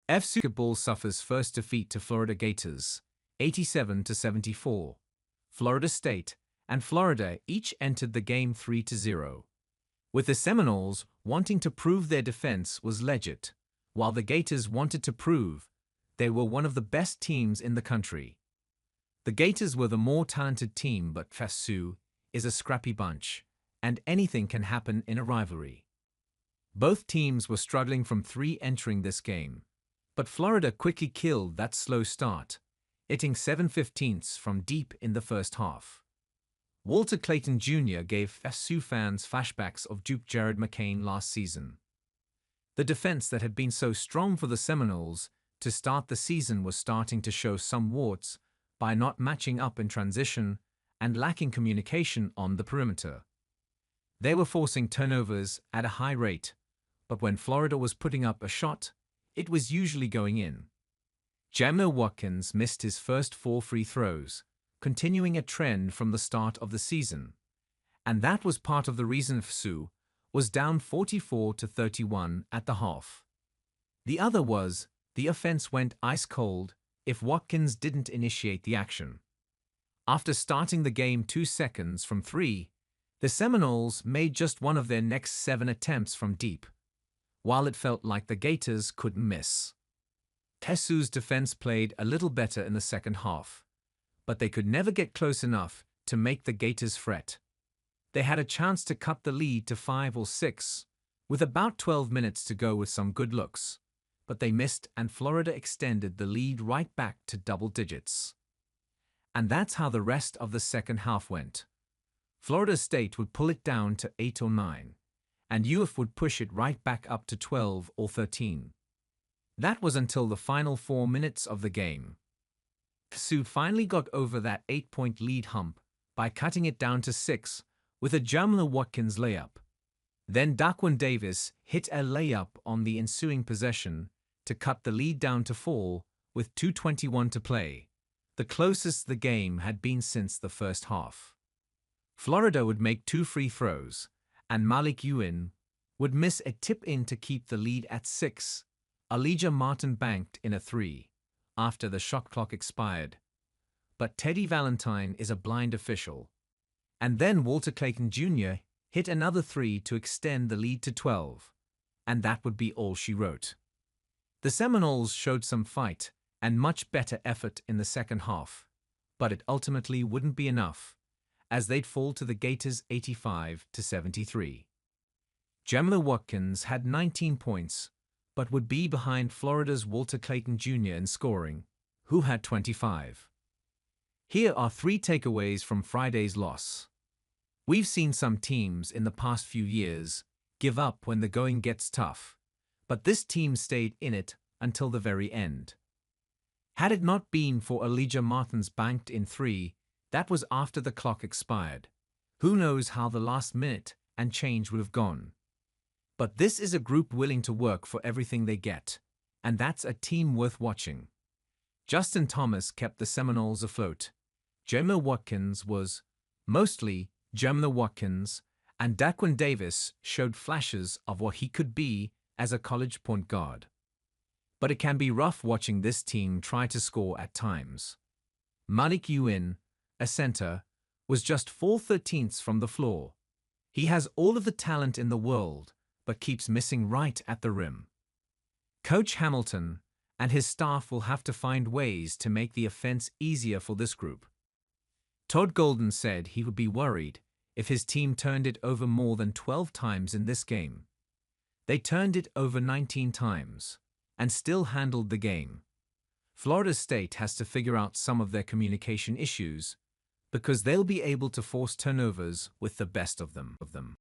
FSU basketball suffers first defeat to Florida Gators, 87-74. Florida State and Florida each entered the game 3-0. With the Seminoles wanting to prove their defense was legit, while the Gators wanted to prove they were one of the best teams in the country. The Gators were the more talented team, but FSU is a scrappy bunch, and anything can happen in a rivalry. Both teams were struggling from three entering this game, but Florida quickly killed that slow start, hitting 7/15 from deep in the first half. Walter Clayton Jr. gave FSU fans flashbacks of Duke Jared McCain last season. The defense that had been so strong for the Seminoles to start the season was starting to show some warts by not matching up in transition and lacking communication on the perimeter. They were forcing turnovers at a high rate, but when Florida was putting up a shot, it was usually going in. Jamel Watkins missed his first 4 free throws, continuing a trend from the start of the season, and that was part of the reason FSU was down 44-31 at the half. The other was, the offense went ice cold if Watkins didn't initiate the action. After starting the game 2 seconds from 3, the Seminoles made just one of their next 7 attempts from deep, while it felt like the Gators couldn't miss. FSU's defense played a little better in the second half, but they could never get close enough to make the Gators fret. They had a chance to cut the lead to 5 or 6, with about 12 minutes to go with some good looks, but they missed and Florida extended the lead right back to double digits. And that's how the rest of the second half went. Florida State would pull it down to 8 or 9, and UF would push it right back up to 12 or 13. That was until the final 4 minutes of the game. FSU finally got over that 8-point lead hump by cutting it down to 6 with a Jamel Watkins layup. Then Daquan Davis hit a layup on the ensuing possession to cut the lead down to 4 with 2:21 to play, the closest the game had been since the first half. Florida would make 2 free throws, and Malik Ewin would miss a tip-in to keep the lead at 6. Elijah Martin banked in a 3 after the shot clock expired. But Teddy Valentine is a blind official. And then Walter Clayton Jr. hit another 3 to extend the lead to 12. And that would be all she wrote. The Seminoles showed some fight and much better effort in the second half, but it ultimately wouldn't be enough, as they'd fall to the Gators 85-73. Jamel Watkins had 19 points, but would be behind Florida's Walter Clayton Jr. in scoring, who had 25. Here are 3 takeaways from Friday's loss. We've seen some teams in the past few years give up when the going gets tough, but this team stayed in it until the very end. Had it not been for Elijah Martin's banked in 3, that was after the clock expired. Who knows how the last minute and change would have gone. But this is a group willing to work for everything they get, and that's a team worth watching. Justin Thomas kept the Seminoles afloat. Jamel Watkins was mostly Jamel Watkins, and Daquan Davis showed flashes of what he could be as a college point guard. But it can be rough watching this team try to score at times. Malik Ewin, a center, was just 4/13 from the floor. He has all of the talent in the world, but keeps missing right at the rim. Coach Hamilton and his staff will have to find ways to make the offense easier for this group. Todd Golden said he would be worried if his team turned it over more than 12 times in this game. They turned it over 19 times and still handled the game. Florida State has to figure out some of their communication issues because they'll be able to force turnovers with the best of them.